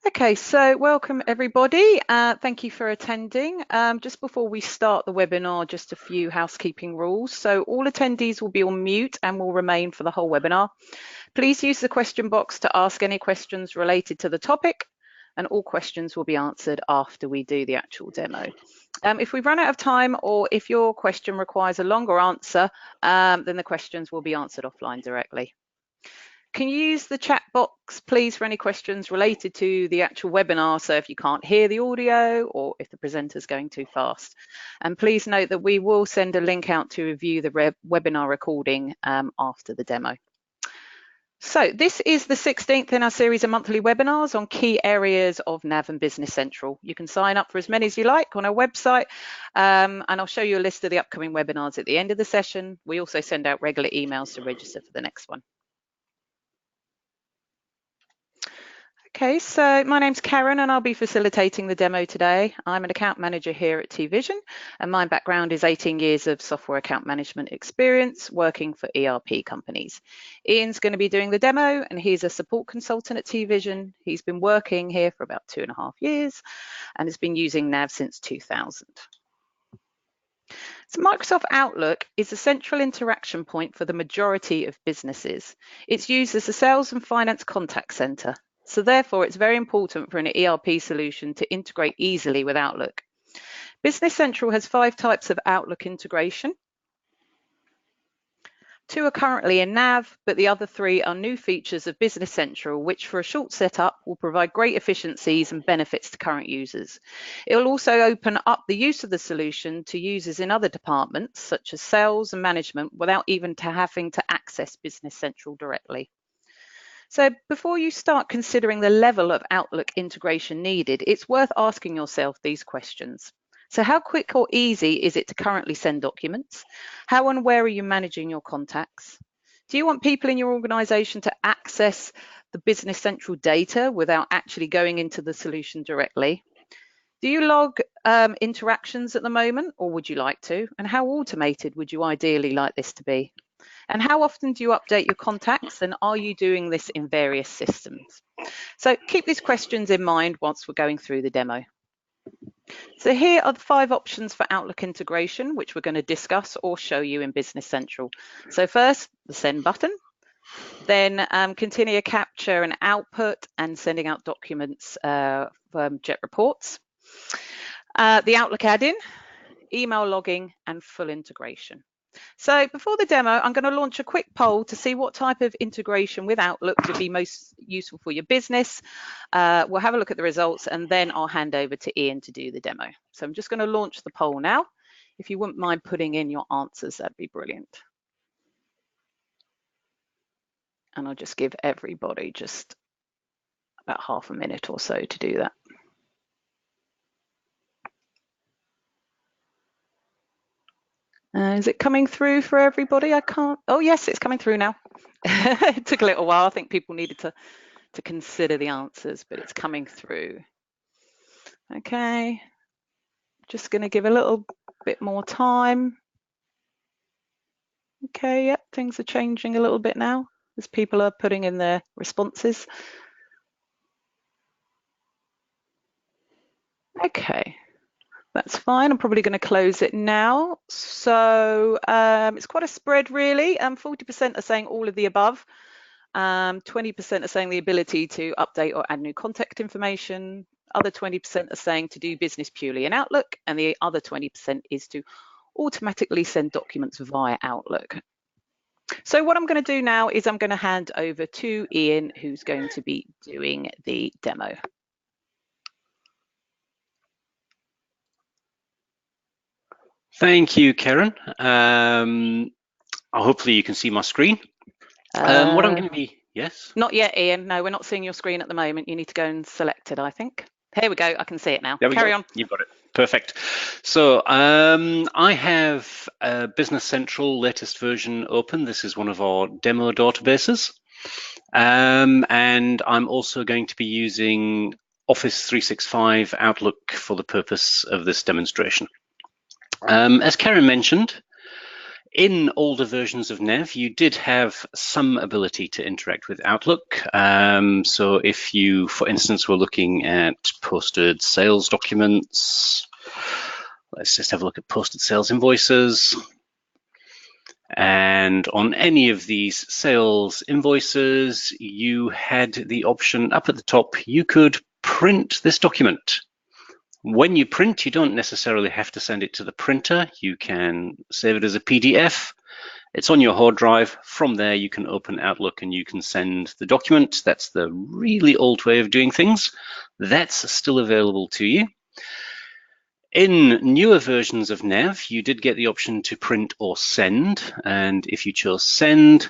Okay, so welcome everybody. Thank you for attending. Just before we start the webinar, just a few housekeeping rules. So all attendees will be on mute and will remain for the whole webinar. Please use the question box to ask any questions related to the topic, and all questions will be answered after we do the actual demo. If we run out of time or if your question requires a longer answer, then the questions will be answered offline directly. Can you use the chat box, please, for any questions related to the actual webinar? So if you can't hear the audio or if the presenter's going too fast. And please note that we will send a link out to review the webinar recording after the demo. So this is the 16th in our series of monthly webinars on key areas of NAV and Business Central. You can sign up for as many as you like on our website, and I'll show you a list of the upcoming webinars at the end of the session. We also send out regular emails to register for the next one. Okay, so my name's Karen and I'll be facilitating the demo today. I'm an account manager here at TVision and my background is 18 years of software account management experience working for ERP companies. Ian's going to be doing the demo and he's a support consultant at TVision. He's been working here for about 2.5 years and has been using NAV since 2000. So Microsoft Outlook is a central interaction point for the majority of businesses. It's used as a sales and finance contact center. So therefore, it's very important for an ERP solution to integrate easily with Outlook. Business Central has 5 types of Outlook integration. 2 are currently in NAV, but the other 3 are new features of Business Central, which for a short setup will provide great efficiencies and benefits to current users. It will also open up the use of the solution to users in other departments, such as sales and management, without even having to access Business Central directly. So before you start considering the level of Outlook integration needed, it's worth asking yourself these questions. So how quick or easy is it to currently send documents? How and where are you managing your contacts? Do you want people in your organization to access the Business Central data without actually going into the solution directly? Do you log interactions at the moment, or would you like to? And how automated would you ideally like this to be? And how often do you update your contacts, and are you doing this in various systems? So keep these questions in mind whilst we're going through the demo. So here are the 5 options for Outlook integration, which we're going to discuss or show you in Business Central. So first, the send button, then continue capture and output and sending out documents from Jet Reports, the Outlook add-in, email logging, and full integration. So before the demo, I'm going to launch a quick poll to see what type of integration with Outlook would be most useful for your business. We'll have a look at the results and then I'll hand over to Ian to do the demo. So I'm just going to launch the poll now. If you wouldn't mind putting in your answers, that'd be brilliant. And I'll just give everybody just about half a minute or so to do that. Is it coming through for everybody? I can't. Oh, yes, it's coming through now. It took a little while. I think people needed to consider the answers, but it's coming through. Okay, just going to give a little bit more time. Okay, yep, things are changing a little bit now as people are putting in their responses. Okay, that's fine. I'm probably going to close it now. So it's quite a spread really. 40% are saying all of the above. 20% are saying the ability to update or add new contact information. Other 20% are saying to do business purely in Outlook, and the other 20% is to automatically send documents via Outlook. So what I'm going to do now is I'm going to hand over to Ian, who's going to be doing the demo. Thank you, Karen. Hopefully you can see my screen. What I'm going to be, yes? Not yet, Ian. No, we're not seeing your screen at the moment. You need to go and select it, I think. Here we go. I can see it now. Carry on. You've got it. Perfect. So I have Business Central latest version open. This is one of our demo databases. And I'm also going to be using Office 365 Outlook for the purpose of this demonstration. As Karen mentioned, In older versions of Nav, you did have some ability to interact with Outlook. So if you, for instance, were looking at posted sales documents, let's just have a look at posted sales invoices. And on any of these sales invoices, you had the option up at the top, you could print this document. When you print, you don't necessarily have to send it to the printer. You can save it as a PDF. It's on your hard drive. From there, you can open Outlook and you can send the document. That's the really old way of doing things. That's still available to you. In newer versions of Nav, you did get the option to print or send. And if you chose send,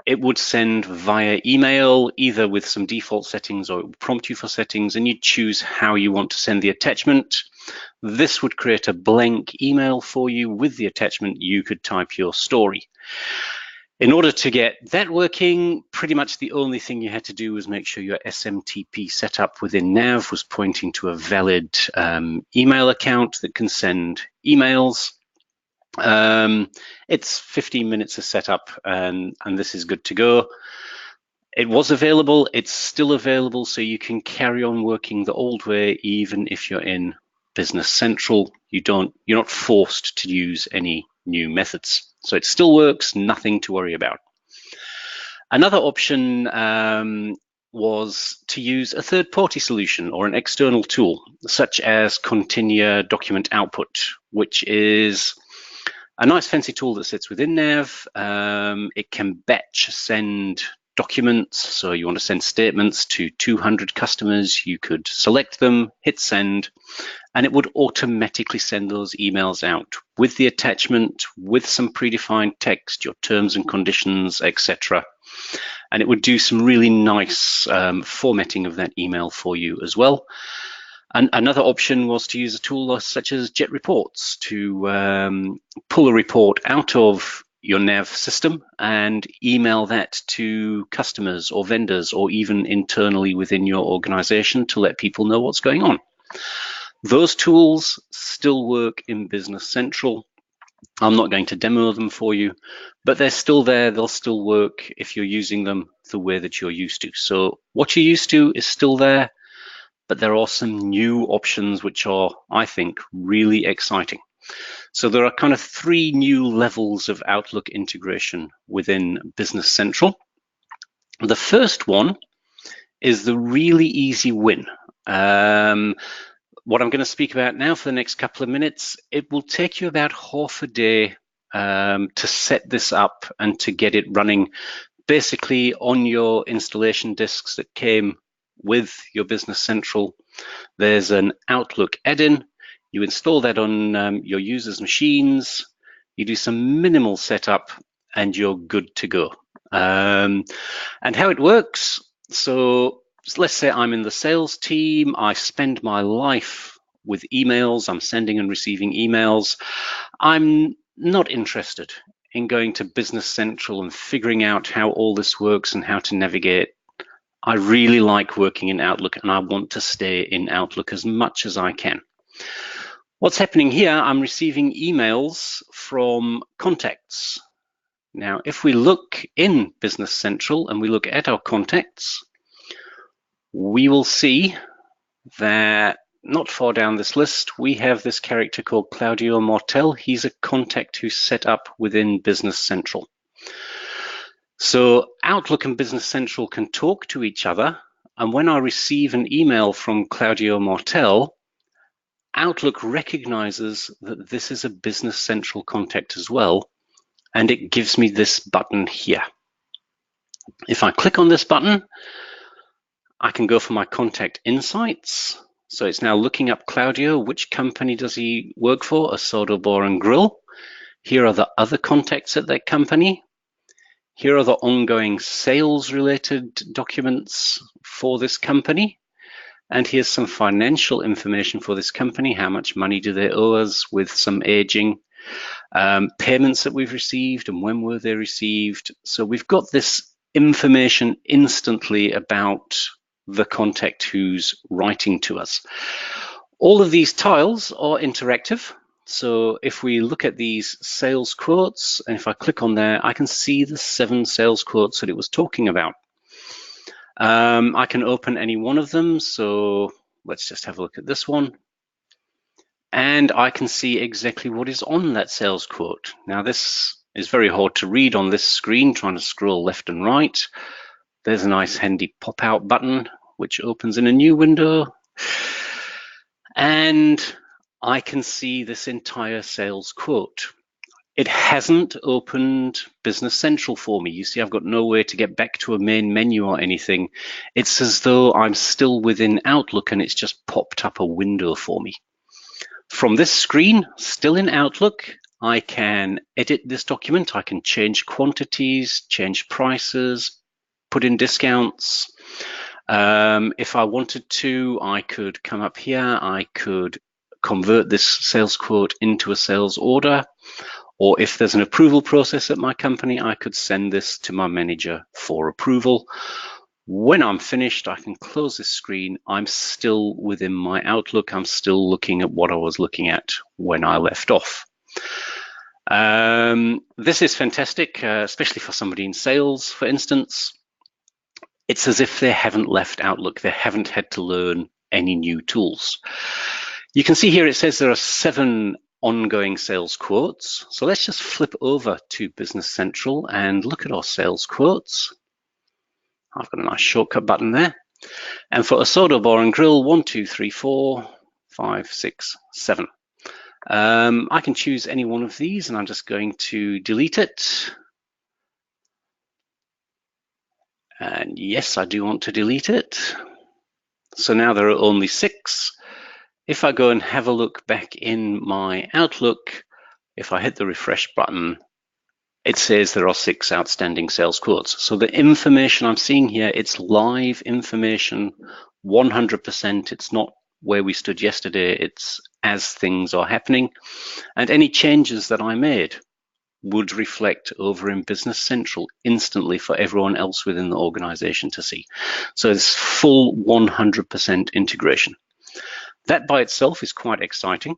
it would send via email, either with some default settings or it would prompt you for settings, and you'd choose how you want to send the attachment. This would create a blank email for you. With the attachment, you could type your story. In order to get that working, pretty much the only thing you had to do was make sure your SMTP setup within Nav was pointing to a valid email account that can send emails. It's 15 minutes of setup and this is good to go. It was available, it's still available, so you can carry on working the old way even if you're in Business Central. You're not forced to use any new methods. So it still works, nothing to worry about. Another option was to use a third-party solution or an external tool, such as Continua Document Output, which is a nice fancy tool that sits within Nav. It can batch send documents. So you want to send statements to 200 customers, you could select them, hit send, and it would automatically send those emails out with the attachment, with some predefined text, your terms and conditions, etc. And it would do some really nice formatting of that email for you as well. And another option was to use a tool such as Jet Reports to pull a report out of your Nav system and email that to customers or vendors or even internally within your organization to let people know what's going on. Those tools still work in Business Central. I'm not going to demo them for you, but they're still there. They'll still work if you're using them the way that you're used to. So what you're used to is still there, but there are some new options which are, I think, really exciting. So there are kind of 3 new levels of Outlook integration within Business Central. The first one is the really easy win. What I'm going to speak about now for the next couple of minutes, it will take you about half a day to set this up and to get it running basically on your installation disks that came with your Business Central. There's an Outlook add-in. You install that on your users' machines. You do some minimal setup and you're good to go. And how it works, so let's say I'm in the sales team. I spend my life with emails. I'm sending and receiving emails. I'm not interested in going to Business Central and figuring out how all this works and how to navigate. I really like working in Outlook and I want to stay in Outlook as much as I can. What's happening here, I'm receiving emails from contacts. Now, if we look in Business Central and we look at our contacts, we will see that not far down this list, we have this character called Claudio Martel. He's a contact who's set up within Business Central. So Outlook and Business Central can talk to each other. And when I receive an email from Claudio Martel, Outlook recognizes that this is a Business Central contact as well. And it gives me this button here. If I click on this button, I can go for my contact insights. So it's now looking up Claudio. Which company does he work for? Asado Bar and Grill. Here are the other contacts at that company. Here are the ongoing sales related documents for this company. And here's some financial information for this company. How much money do they owe us with some aging, payments that we've received and when were they received. So we've got this information instantly about the contact who's writing to us. All of these tiles are interactive. So if we look at these sales quotes, and if I click on there, I can see the 7 sales quotes that it was talking about. I can open any one of them. So let's just have a look at this one. And I can see exactly what is on that sales quote. Now this is very hard to read on this screen, trying to scroll left and right. There's a nice handy pop-out button, which opens in a new window. And I can see this entire sales quote. It hasn't opened Business Central for me. You see, I've got no way to get back to a main menu or anything. It's as though I'm still within Outlook and it's just popped up a window for me. From this screen, still in Outlook, I can edit this document. I can change quantities, change prices, put in discounts. If I wanted to, I could come up here. I could convert this sales quote into a sales order. Or if there's an approval process at my company, I could send this to my manager for approval. When I'm finished, I can close this screen. I'm still within my Outlook. I'm still looking at what I was looking at when I left off. This is fantastic, especially for somebody in sales, for instance. It's as if they haven't left Outlook. They haven't had to learn any new tools. You can see here it says there are 7 ongoing sales quotes. So let's just flip over to Business Central and look at our sales quotes. I've got a nice shortcut button there. And for Osodo Bar and Grill, 1, 2, 3, 4, 5, 6, 7. I can choose any one of these and I'm just going to delete it. And yes, I do want to delete it. So now there are only 6. If I go and have a look back in my Outlook, if I hit the refresh button, it says there are 6 outstanding sales quotes. So the information I'm seeing here, it's live information, 100%. It's not where we stood yesterday. It's as things are happening. And any changes that I made would reflect over in Business Central instantly for everyone else within the organization to see. So it's full 100% integration. That by itself is quite exciting,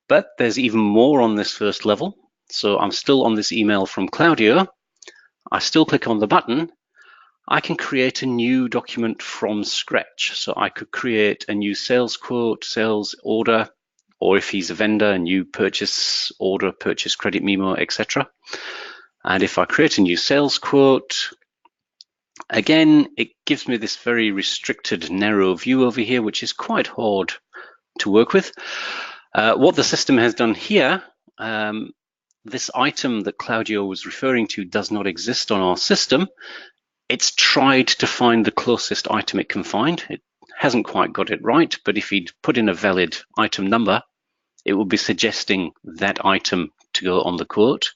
but there's even more on this first level. So I'm still on this email from Claudio. I still click on the button. I can create a new document from scratch. So I could create a new sales quote, sales order, or if he's a vendor, a new purchase order, purchase credit memo, etc. And if I create a new sales quote, again, it gives me this very restricted, narrow view over here, which is quite hard to work with. What the system has done here, this item that Claudio was referring to does not exist on our system. It's tried to find the closest item it can find. It hasn't quite got it right, but if he'd put in a valid item number, it would be suggesting that item to go on the quote.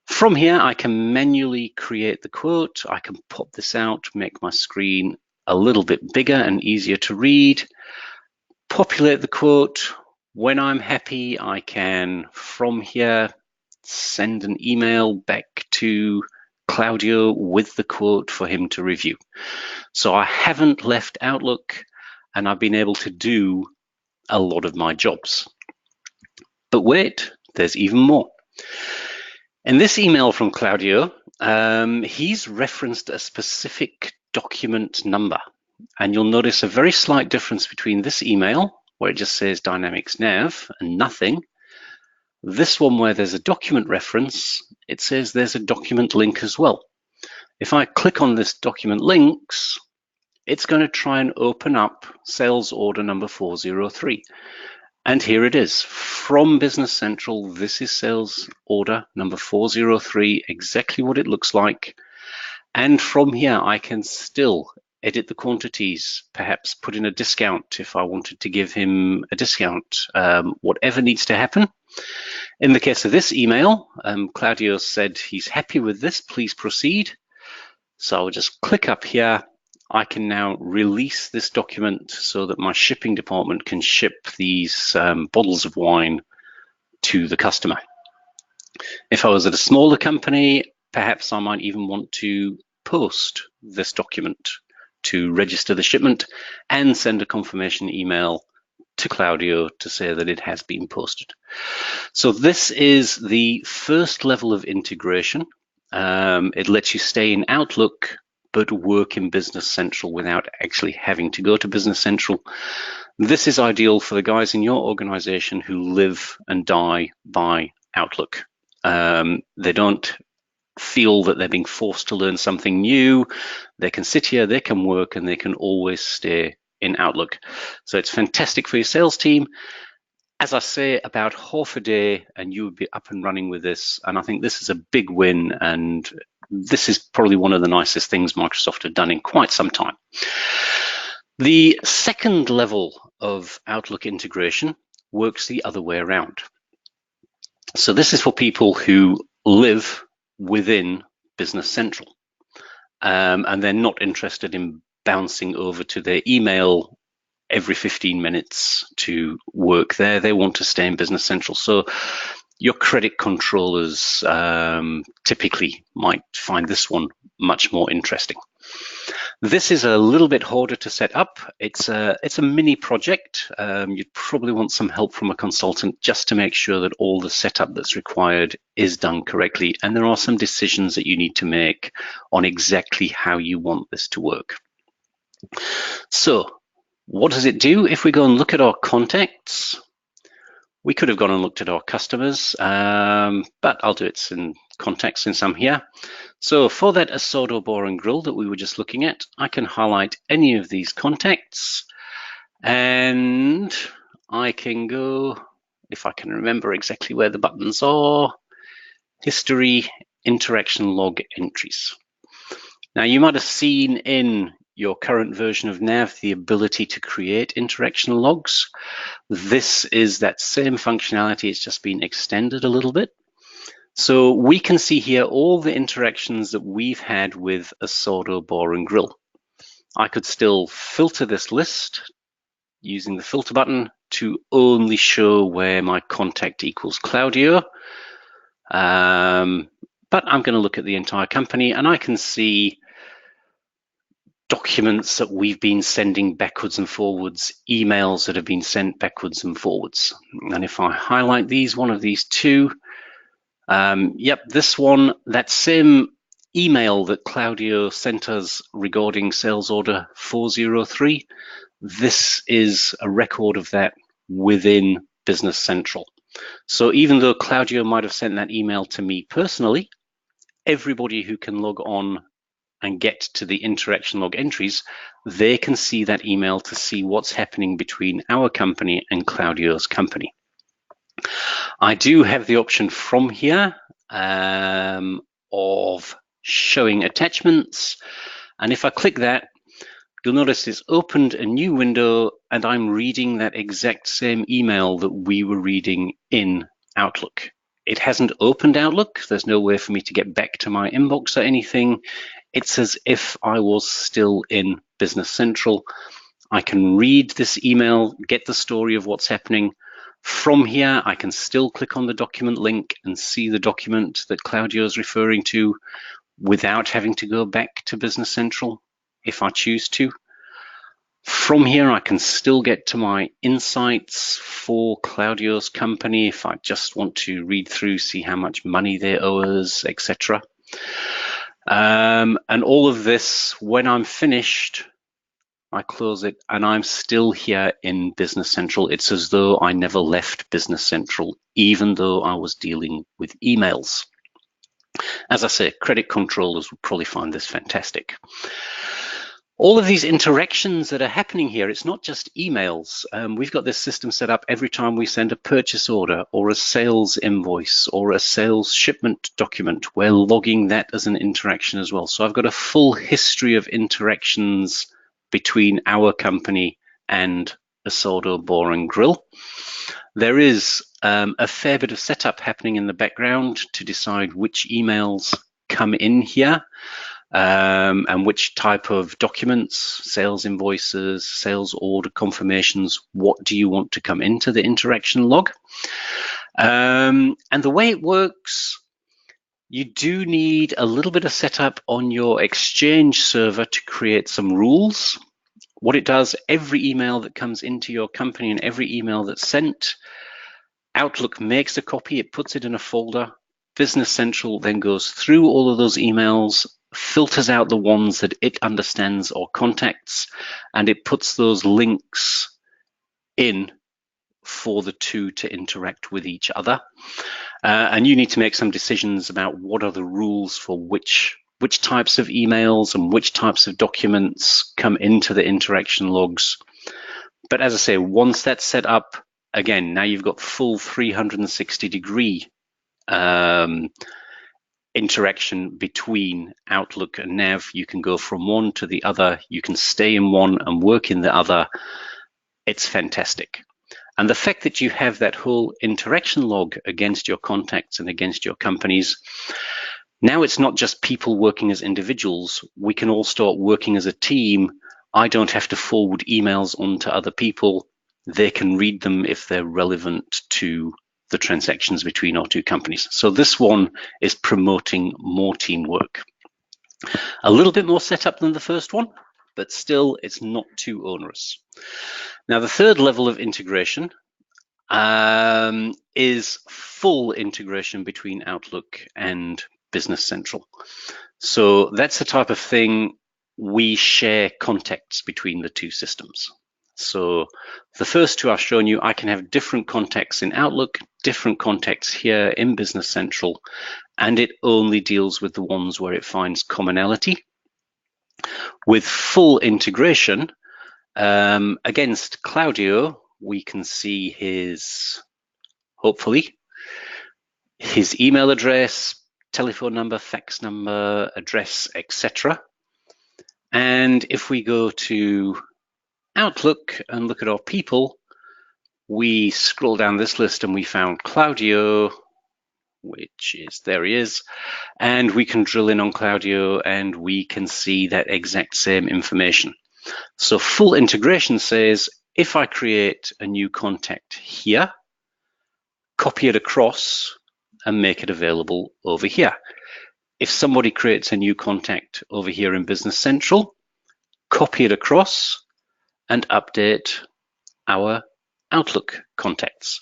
From here, I can manually create the quote. I can pop this out, make my screen a little bit bigger and easier to read, populate the quote. When I'm happy, I can, from here, send an email back to Claudio with the quote for him to review. So I haven't left Outlook and I've been able to do a lot of my jobs. But wait, there's even more. In this email from Claudio, he's referenced a specific document number. And you'll notice a very slight difference between this email, where it just says Dynamics Nav and nothing. This one where there's a document reference, it says there's a document link as well. If I click on this document links, it's going to try and open up sales order number 403. And here it is. From Business Central, this is sales order number 403, exactly what it looks like. And from here, I can still edit the quantities, perhaps put in a discount if I wanted to give him a discount, whatever needs to happen. In the case of this email, Claudio said he's happy with this, please proceed. So I'll just click up here. I can now release this document so that my shipping department can ship these bottles of wine to the customer. If I was at a smaller company, perhaps I might even want to post this document to register the shipment and send a confirmation email to Cloudio to say that it has been posted. So this is the first level of integration. It lets you stay in Outlook but work in Business Central without actually having to go to Business Central. This is ideal for the guys in your organization who live and die by Outlook. They don't feel that they're being forced to learn something new. They can sit here, they can work, and they can always stay in Outlook. So it's fantastic for your sales team. As I say, about half a day and you would be up and running with this. And I think this is a big win. And this is probably one of the nicest things Microsoft have done in quite some time. The second level of Outlook integration works the other way around. So this is for people who live within Business Central, and they're not interested in bouncing over to their email every 15 minutes to work there. They want to stay in Business Central. So your credit controllers typically might find this one much more interesting. This is a little bit harder to set up. It's a mini project. You'd probably want some help from a consultant just to make sure that all the setup that's required is done correctly. And there are some decisions that you need to make on exactly how you want this to work. So what does it do? If we go and look at our contacts, we could have gone and looked at our customers, but I'll do it in contacts since I'm here. So for that Asado Bar and Grill that we were just looking at, I can highlight any of these contacts and I can go, if I can remember exactly where the buttons are, history, interaction log entries. Now you might have seen in your current version of Nav the ability to create interaction logs. This is that same functionality, it's just been extended a little bit. So we can see here all the interactions that we've had with Asado Bar and Grill. I could still filter this list using the filter button to only show where my contact equals Cloudio. But I'm going to look at the entire company and I can see documents that we've been sending backwards and forwards, emails that have been sent backwards and forwards. And if I highlight these, one of these two, yep, this one, that same email that Cloudio sent us regarding sales order 403, this is a record of that within Business Central. So even though Cloudio might have sent that email to me personally, everybody who can log on and get to the interaction log entries, they can see that email to see what's happening between our company and Claudio's company. I do have the option from here of showing attachments. And if I click that, you'll notice it's opened a new window and I'm reading that exact same email that we were reading in Outlook. It hasn't opened Outlook. There's no way for me to get back to my inbox or anything. It's as if I was still in Business Central. I can read this email, get the story of what's happening. From here, I can still click on the document link and see the document that Cloudio is referring to without having to go back to Business Central if I choose to. From here, I can still get to my insights for Claudio's company if I just want to read through, see how much money they owe us, etc. And all of this, when I'm finished, I close it and I'm still here in Business Central. It's as though I never left Business Central, even though I was dealing with emails. As I say, credit controllers would probably find this fantastic. All of these interactions that are happening here, it's not just emails. We've got this system set up every time we send a purchase order or a sales invoice or a sales shipment document. We're logging that as an interaction as well. So I've got a full history of interactions between our company and Asado Bar and Grill. There is a fair bit of setup happening in the background to decide which emails come in here. And which type of documents, sales invoices, sales order confirmations, what do you want to come into the interaction log? And the way it works, you do need a little bit of setup on your Exchange server to create some rules. What it does, every email that comes into your company and every email that's sent, Outlook makes a copy, it puts it in a folder. Business Central then goes through all of those emails, filters out the ones that it understands or contacts, and it puts those links in for the two to interact with each other. And you need to make some decisions about what are the rules for which types of emails and which types of documents come into the interaction logs. But as I say, once that's set up, again, now you've got full 360-degree interaction between Outlook and Nav. You can go from one to the other. You can stay in one and work in the other. It's fantastic. And the fact that you have that whole interaction log against your contacts and against your companies, now it's not just people working as individuals. We can all start working as a team. I don't have to forward emails on to other people. They can read them if they're relevant to the transactions between our two companies. So this one is promoting more teamwork. A little bit more setup than the first one, but still it's not too onerous. Now, the third level of integration is full integration between Outlook and Business Central. So that's the type of thing we share contacts between the two systems. So the first two I've shown you, I can have different contacts in Outlook, different contacts here in Business Central, and it only deals with the ones where it finds commonality. With full integration, against Claudio, we can see his, hopefully, his email address, telephone number, fax number, address, etc. And if we go to Outlook and look at our people, we scroll down this list and we found Claudio, which is, there he is, and we can drill in on Claudio and we can see that exact same information. So full integration says, if I create a new contact here, copy it across and make it available over here. If somebody creates a new contact over here in Business Central, copy it across and update our Outlook contacts.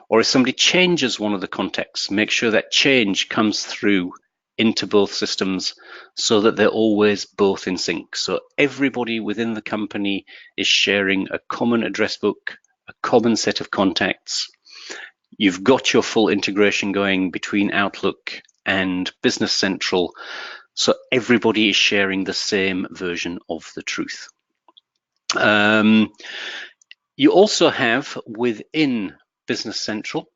Or if somebody changes one of the contacts, make sure that change comes through into both systems so that they're always both in sync. So everybody within the company is sharing a common address book, a common set of contacts. You've got your full integration going between Outlook and Business Central, so everybody is sharing the same version of the truth. You also have within Business Central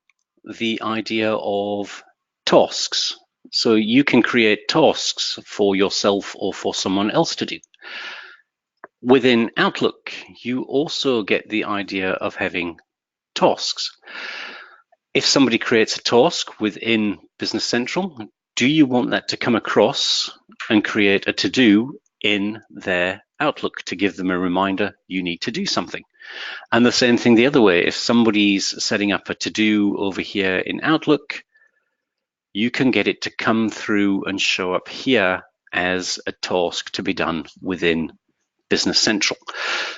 the idea of tasks. So you can create tasks for yourself or for someone else to do. Within Outlook, you also get the idea of having tasks. If somebody creates a task within Business Central, do you want that to come across and create a to-do in their Outlook to give them a reminder you need to do something? And the same thing the other way. If somebody's setting up a to-do over here in Outlook, you can get it to come through and show up here as a task to be done within Business Central.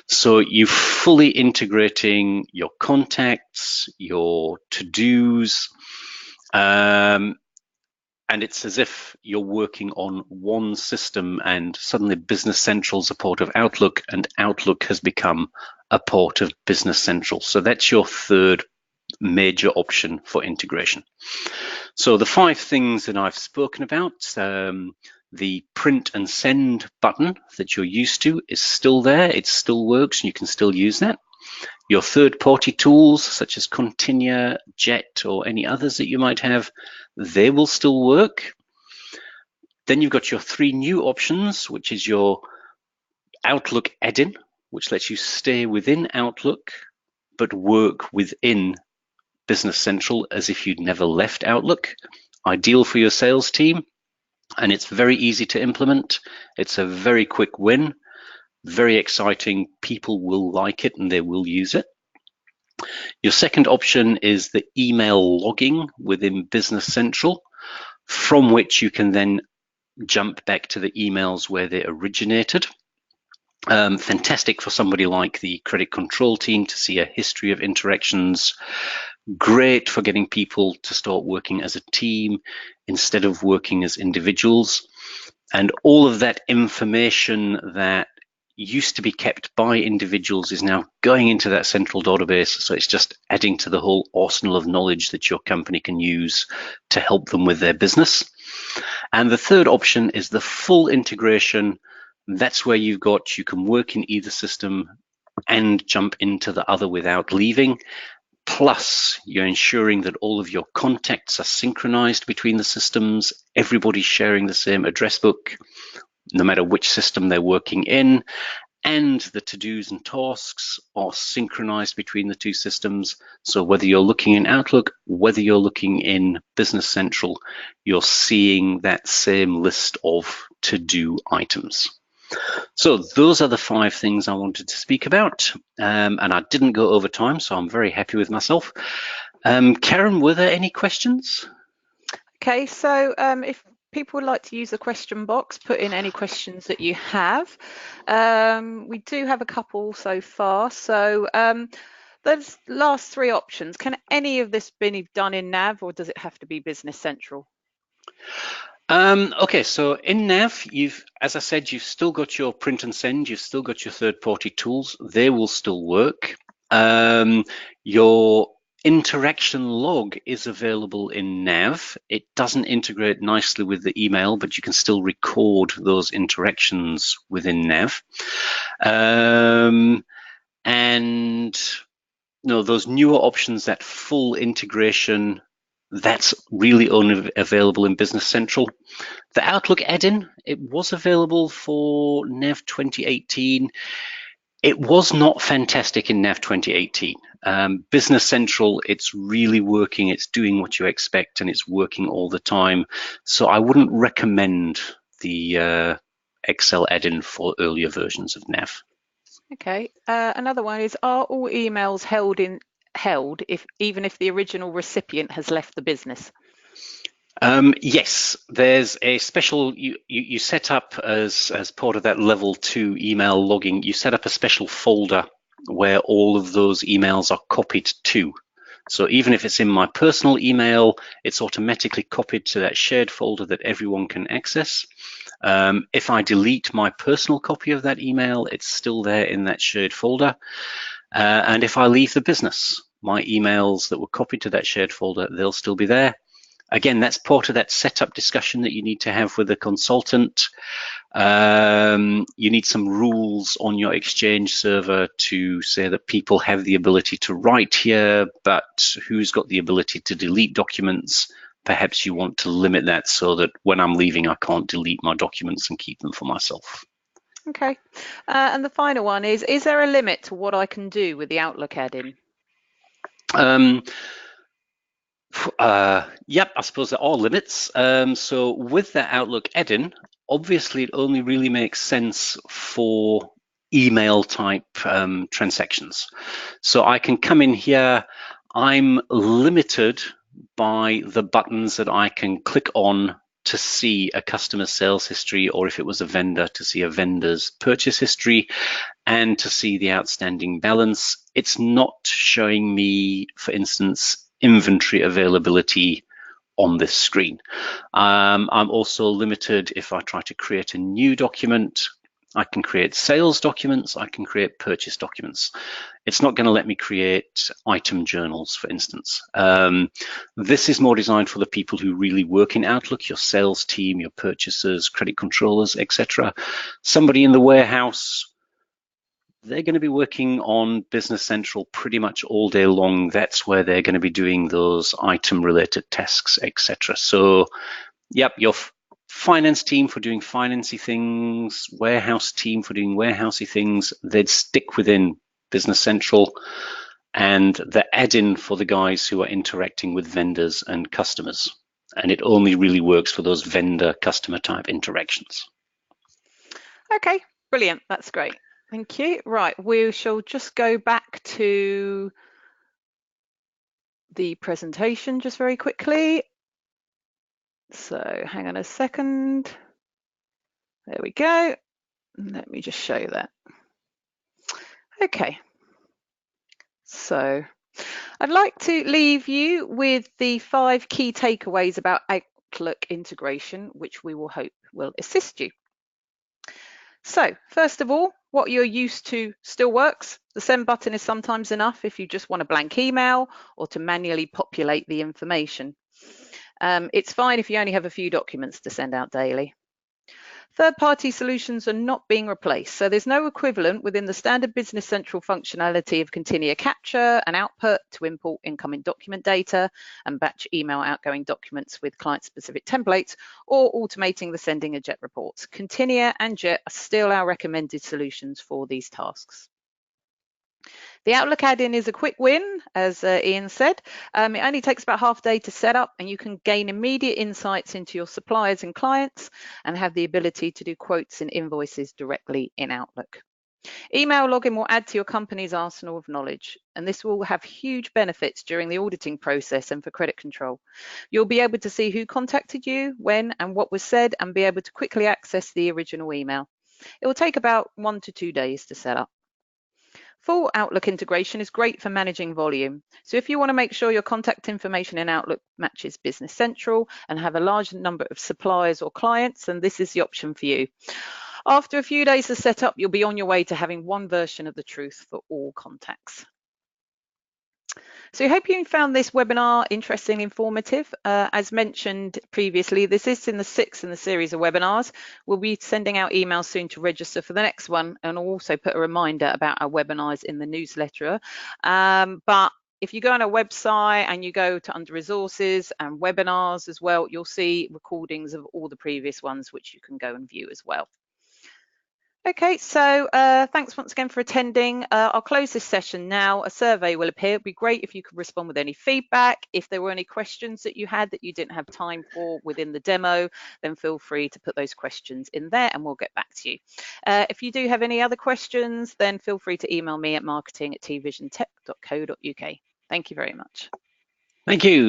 So you're fully integrating your contacts, your to-dos, and it's as if you're working on one system and suddenly Business Central's a part of Outlook and Outlook has become a part of Business Central. So that's your third major option for integration. So the 5 things that I've spoken about, the print and send button that you're used to is still there. It still works and you can still use that. Your third-party tools such as Continia, Jet, or any others that you might have, they will still work. Then you've got your 3 new options, which is your Outlook add-in, which lets you stay within Outlook, but work within Business Central as if you'd never left Outlook. Ideal for your sales team, and it's very easy to implement. It's a very quick win, very exciting. People will like it and they will use it. Your second option is the email logging within Business Central, from which you can then jump back to the emails where they originated. Fantastic for somebody like the credit control team to see a history of interactions. Great for getting people to start working as a team instead of working as individuals. And all of that information that used to be kept by individuals is now going into that central database. So it's just adding to the whole arsenal of knowledge that your company can use to help them with their business. And the third option is the full integration. That's where you can work in either system and jump into the other without leaving. Plus, you're ensuring that all of your contacts are synchronized between the systems. Everybody's sharing the same address book, no matter which system they're working in. And the to-dos and tasks are synchronized between the two systems. So whether you're looking in Outlook, whether you're looking in Business Central, you're seeing that same list of to-do items. So those are the 5 things I wanted to speak about, and I didn't go over time, so I'm very happy with myself. Karen, were there any questions? Okay, so if people would like to use the question box, put in any questions that you have. We do have a couple so far. So those last 3 options, can any of this be done in Nav, or does it have to be Business Central? Okay, so in Nav, as I said, you've still got your print and send, you've still got your third-party tools. They will still work. Your interaction log is available in Nav. It doesn't integrate nicely with the email, but you can still record those interactions within Nav. And no, those newer options, that full integration, that's really only available in Business Central. The Outlook add-in, it was available for Nav 2018. It was not fantastic in Nav 2018. Business Central, it's really working, it's doing what you expect, and it's working all the time. So I wouldn't recommend the Excel add-in for earlier versions of Nav. Okay, another one is, are all emails held even if the original recipient has left the business? Yes, there's a special, you set up as part of that level 2 email logging, you set up a special folder where all of those emails are copied to. So even if it's in my personal email, it's automatically copied to that shared folder that everyone can access. If I delete my personal copy of that email, it's still there in that shared folder. And if I leave the business, my emails that were copied to that shared folder, they'll still be there. Again, that's part of that setup discussion that you need to have with the consultant. You need some rules on your Exchange server to say that people have the ability to write here, but who's got the ability to delete documents? Perhaps you want to limit that so that when I'm leaving, I can't delete my documents and keep them for myself. Okay, and the final one is there a limit to what I can do with the Outlook add-in? Yep, I suppose there are limits. So with the Outlook add-in, obviously it only really makes sense for email type transactions. So I can come in here, I'm limited by the buttons that I can click on to see a customer sales history, or if it was a vendor, to see a vendor's purchase history and to see the outstanding balance. It's not showing me, for instance, inventory availability on this screen. I'm also limited if I try to create a new document. I can create sales documents, I can create purchase documents. It's not going to let me create item journals, for instance. This is more designed for the people who really work in Outlook, your sales team, your purchasers, credit controllers, etc. Somebody in the warehouse, they're going to be working on Business Central pretty much all day long. That's where they're going to be doing those item-related tasks, etc. So, yep, your finance team for doing financy things, warehouse team for doing warehousey things, they'd stick within Business Central, and the add-in for the guys who are interacting with vendors and customers. And it only really works for those vendor-customer type interactions. Okay, brilliant. That's great. Thank you. Right, we shall just go back to the presentation just very quickly. So hang on a second. There we go. Let me just show that. Okay, so I'd like to leave you with the 5 key takeaways about Outlook integration, which we will hope will assist you. So first of all, what you're used to still works. The send button is sometimes enough if you just want a blank email or to manually populate the information. It's fine if you only have a few documents to send out daily. Third-party solutions are not being replaced, so there's no equivalent within the standard Business Central functionality of Continua capture and output to import incoming document data and batch email outgoing documents with client-specific templates, or automating the sending of JET reports. Continua and JET are still our recommended solutions for these tasks. The Outlook add-in is a quick win, as Ian said. It only takes about half a day to set up, and you can gain immediate insights into your suppliers and clients and have the ability to do quotes and invoices directly in Outlook. Email login will add to your company's arsenal of knowledge, and this will have huge benefits during the auditing process and for credit control. You'll be able to see who contacted you, when and what was said, and be able to quickly access the original email. It will take about 1 to 2 days to set up. Full Outlook integration is great for managing volume. So if you want to make sure your contact information in Outlook matches Business Central and have a large number of suppliers or clients, then this is the option for you. After a few days of setup, you'll be on your way to having one version of the truth for all contacts. So I hope you found this webinar interesting and informative. As mentioned previously, this is in the 6th in the series of webinars. We'll be sending out emails soon to register for the next one, and I'll also put a reminder about our webinars in the newsletter. But if you go on our website and you go to under resources and webinars as well, you'll see recordings of all the previous ones, which you can go and view as well. Okay, so thanks once again for attending. I'll close this session now. A survey will appear. It'd be great if you could respond with any feedback. If there were any questions that you had that you didn't have time for within the demo, then feel free to put those questions in there and we'll get back to you. If you do have any other questions, then feel free to email me at marketing@tvisiontech.co.uk. Thank you very much. Thank you.